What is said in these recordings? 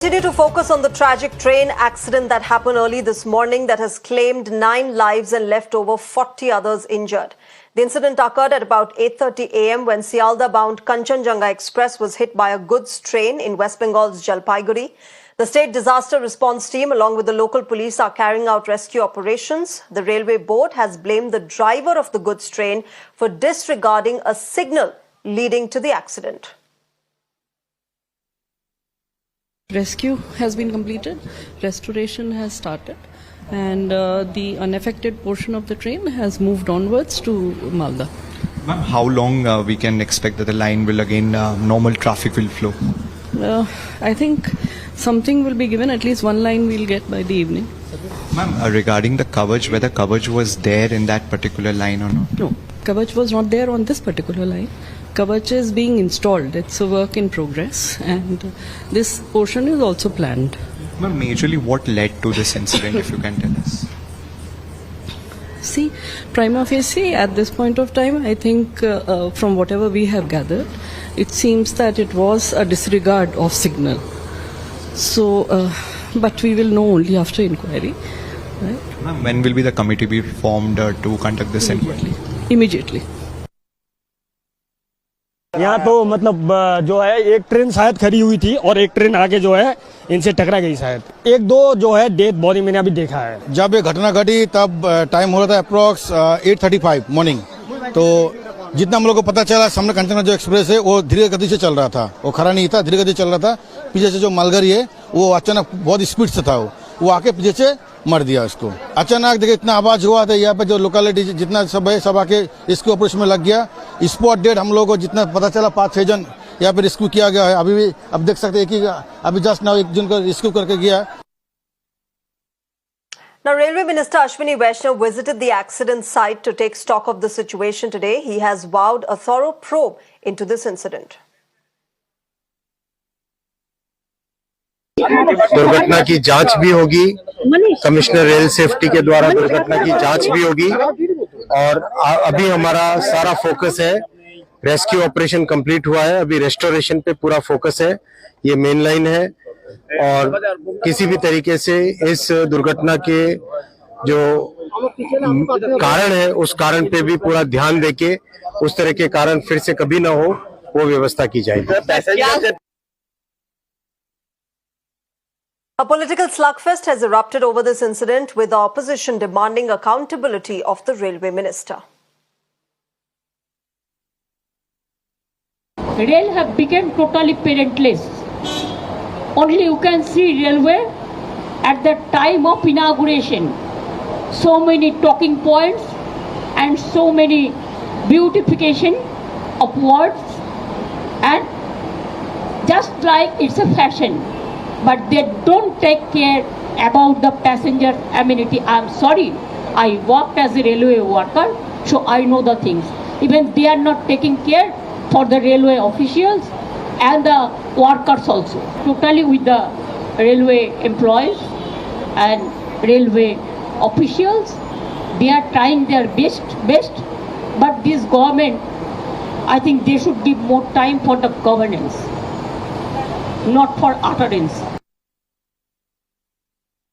continue to focus on the tragic train accident that happened early this morning that has claimed 9 lives and left over 40 others injured. The incident occurred at about 8:30 a.m. when Sialdah-bound Kanchenjunga Express was hit by a goods train in West Bengal's Jalpaiguri. The state disaster response team along with the local police are carrying out rescue operations. The railway board has blamed the driver of the goods train for disregarding a signal leading to the accident. Rescue has been completed, restoration has started, and the unaffected portion of the train has moved onwards to Malda. Ma'am, how long we can expect that the line will again, normal traffic will flow? I think something will be given, at least one line we'll get by the evening. Ma'am, regarding the coverage, whether coverage was there in that particular line or not? No, coverage was not there on this particular line. Coverage is being installed. It's a work in progress, and this portion is also planned. Ma'am, majorly what led to this incident, if you can tell us? See, prima facie, at this point of time, I think from whatever we have gathered, it seems that it was a disregard of signal. So, but we will know only after inquiry. Right? Ma'am, when will be the committee be formed to conduct this inquiry? Immediately. यहाँ तो मतलब जो है एक train शायद खड़ी हुई थी और एक ट्रेन आगे जो है इनसे टकरा गई शायद। एक दो जो है डेड बॉडी मैंने अभी देखा है। जब ये घटना घटी तब टाइम हो रहा था अप्रॉक्स 8:35 मॉर्निंग। तो जितना हम लोग को पता चला सामने कंचनजंगा जो एक्सप्रेस है वो धीरे गति से चल रहा था, वो खड़ा नहीं था, धीरे गति चल रहा था। पीछे से जो मालगाड़ी है वो अचानक बहुत स्पीड से था, वो आके पीछे से मर दिया उसको। अचानक देखिए इतना आवाज हुआ था, यहाँ पे जो लोकेलिटी जितना सब है सब आके इसके ऑपरेशन में लग गया। स्पॉट डेड हम लोगों को जितना पता चला 5-6 जन यहाँ पे रेस्क्यू किया गया है। अभी भी अब देख सकते हैं कि अभी जस्ट नाउ एक जन को रेस्क्यू करके गया। Now, Railway Minister Ashwini Vaishnaw visited the accident site to take stock of the situation today. He has vowed a thorough probe into this incident. दुर्घटना की जांच भी होगी, कमिश्नर रेल सेफ्टी के द्वारा दुर्घटना की जांच भी होगी और अभी हमारा सारा फोकस है, रेस्क्यू ऑपरेशन कंप्लीट हुआ है, अभी रेस्टोरेशन पे पूरा फोकस है। ये मेन लाइन है और किसी भी तरीके से इस दुर्घटना के जो कारण है उस कारण पे भी पूरा ध्यान देके उस तरह के कारण फिर से कभी ना हो वो व्यवस्था की जाएगी। A political slugfest has erupted over this incident, with the opposition demanding accountability of the railway minister. Rail have become totally parentless. Only you can see railway at the time of inauguration. So many talking points and so many beautification of words, and just like it's a fashion. But they don't take care about the passenger amenity. I'm sorry, I worked as a railway worker, so I know the things. Even they are not taking care for the railway officials and the workers also. Totally with the railway employees and railway officials, they are trying their best. But this government, I think they should give more time for the governance, not for utterance.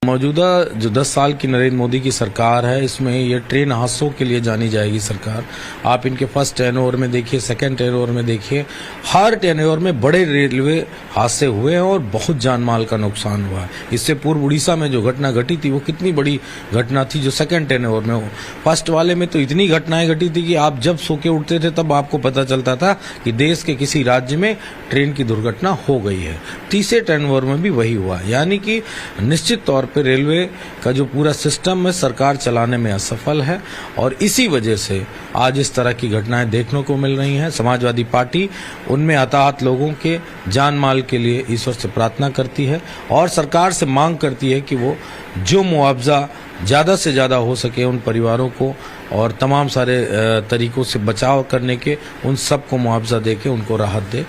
मौजूदा जो 10 साल की नरेंद्र मोदी की सरकार है, इसमें ये train हादसों के लिए जानी जाएगी सरकार। आप इनके फर्स्ट टेन्योर में देखिए, सेकंड टेन्योर में देखिए, हर टेन्योर में बड़े रेलवे हादसे हुए हैं और बहुत जान माल का नुकसान हुआ है। इससे पूर्व उड़ीसा में जो घटना घटी थी वो कितनी बड़ी घटना थी जो सेकंड टेन्योर में हो। फर्स्ट वाले में तो इतनी घटनाएं घटी थी कि आप जब सो के उठते थे तब आपको पता चलता था कि देश के किसी राज्य में ट्रेन की दुर्घटना हो गई है। तीसरे टेन्योर में भी वही हुआ, यानी कि निश्चित तौर पे रेलवे का जो पूरा सिस्टम है सरकार चलाने में असफल है और इसी वजह से आज इस तरह की घटनाएं देखने को मिल रही हैं। समाजवादी पार्टी उनमें हताहत लोगों के जान माल के लिए ईश्वर से प्रार्थना करती है और सरकार से मांग करती है कि वो जो मुआवजा ज़्यादा से ज़्यादा हो सके उन परिवारों को और तमाम सारे तरीकों से बचाव करने के उन सबको मुआवजा देके उनको राहत दे।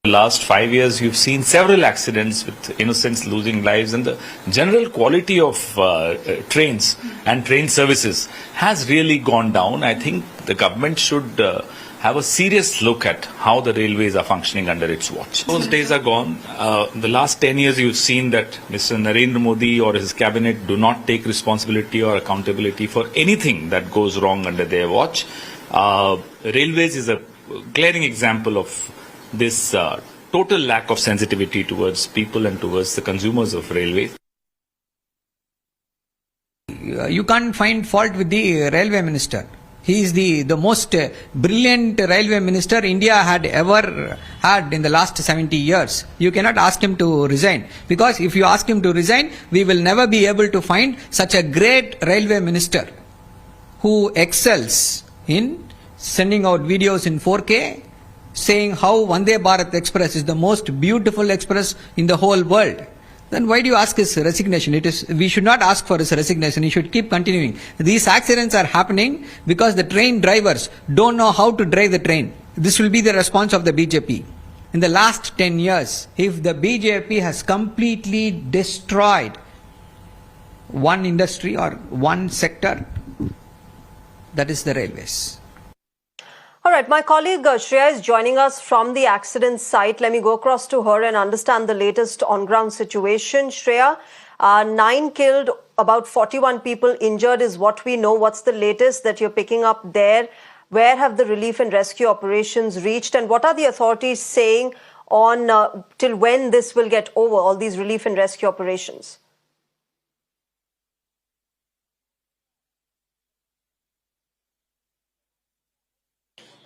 Last 5 years, you've seen several accidents with innocents losing lives, and the general quality of trains and train services has really gone down. I think the government should have a serious look at how the railways are functioning under its watch. Those days are gone. The last 10 years you've seen that Mr. Narendra Modi or his cabinet do not take responsibility or accountability for anything that goes wrong under their watch. Railways is a glaring example of this total lack of sensitivity towards people and towards the consumers of railways. You can't find fault with the railway minister. He is the most brilliant railway minister India had ever had in the last 70 years. You cannot ask him to resign, because if you ask him to resign, we will never be able to find such a great railway minister who excels in sending out videos in 4K, saying how Vande Bharat Express is the most beautiful express in the whole world. Then why do you ask his resignation? We should not ask for his resignation. He should keep continuing. These accidents are happening because the train drivers don't know how to drive the train. This will be the response of the BJP. In the last 10 years, if the BJP has completely destroyed one industry or one sector, that is the railways. All right, my colleague Shreya is joining us from the accident site. Let me go across to her and understand the latest on-ground situation. Shreya, 9 killed, about 41 people injured is what we know. What's the latest that you're picking up there? Where have the relief and rescue operations reached? And what are the authorities saying on till when this will get over, all these relief and rescue operations?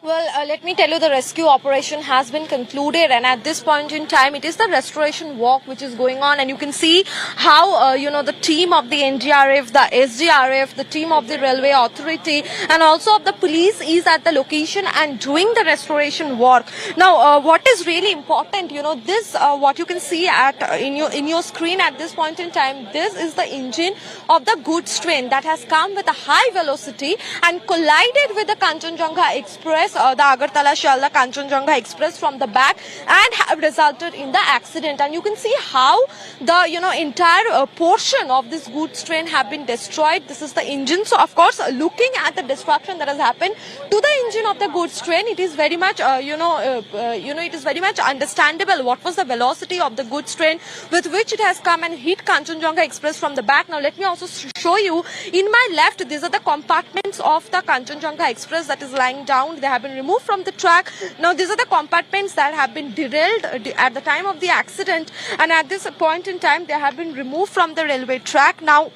Well, let me tell you, the rescue operation has been concluded, and at this point in time, it is the restoration walk which is going on, and you can see how, the team of the NDRF, the SDRF, the team of the Railway Authority, and also of the police is at the location and doing the restoration work. Now, what is really important, this, what you can see at in your screen at this point in time, this is the engine of the goods train that has come with a high velocity and collided with the Kanchenjunga Express, the Agartala-Shialdah Kanchenjunga Express from the back, and have resulted in the accident. And you can see how the entire portion of this goods train have been destroyed. This is the engine. So of course, looking at the destruction that has happened to the engine of the goods train, it is very much it is very much understandable what was the velocity of the goods train with which it has come and hit Kanchenjunga Express from the back. Now let me also show you in my left, these are the compartments of the Kanchenjunga Express that is lying down. They have been removed from the track. Now these are the compartments that have been derailed at the time of the accident, and at this point in time they have been removed from the railway track. Now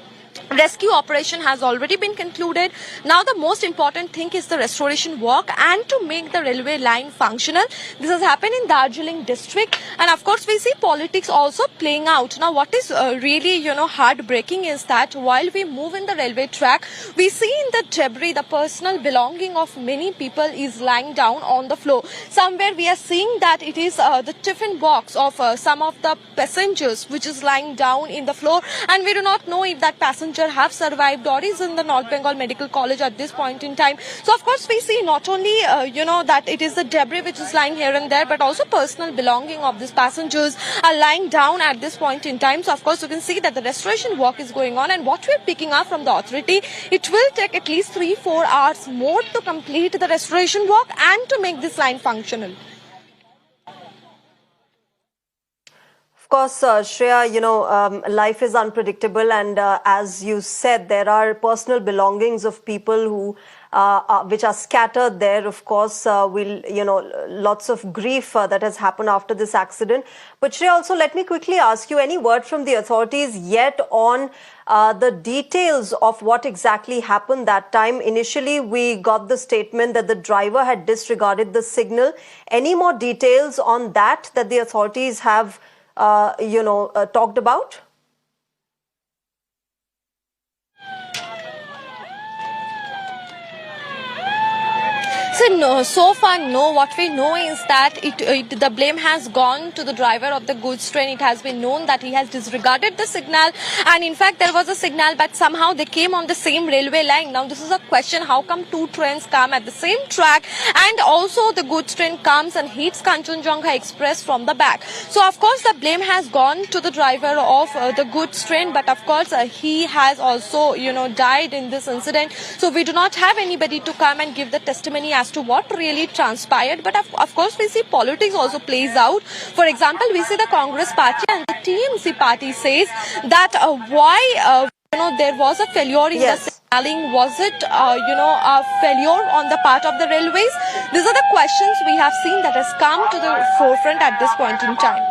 rescue operation has already been concluded. Now the most important thing is the restoration work and to make the railway line functional. This has happened in Darjeeling district, and of course we see politics also playing out. Now what is really heartbreaking is that while we move in the railway track, we see in the debris the personal belonging of many people is lying down on the floor. Somewhere we are seeing that it is the tiffin box of some of the passengers which is lying down in the floor, and we do not know if that passenger have survived or is in the North Bengal Medical College at this point in time. So of course we see not only that it is the debris which is lying here and there, but also personal belonging of these passengers are lying down at this point in time. So of course you can see that the restoration work is going on, and what we are picking up from the authority, it will take at least 3-4 hours more to complete the restoration work and to make this line functional. Of course, Shreya, life is unpredictable, and as you said, there are personal belongings of people who which are scattered there. Of course, lots of grief that has happened after this accident. But Shreya, also let me quickly ask you, any word from the authorities yet on the details of what exactly happened that time? Initially, we got the statement that the driver had disregarded the signal. Any more details on that the authorities have talked about? So far, no. What we know is that the blame has gone to the driver of the goods train. It has been known that he has disregarded the signal, and in fact there was a signal, but somehow they came on the same railway line. Now this is a question: how come two trains come at the same track, and also the goods train comes and hits Kanchenjunga Express from the back? So of course the blame has gone to the driver of the goods train, but of course he has also died in this incident. So we do not have anybody to come and give the testimony as as to what really transpired. But of course, we see politics also plays out. For example, we see the Congress party and the TMC party says that why there was a failure in the signaling. Was it a failure on the part of the railways? These are the questions we have seen that has come to the forefront at this point in time.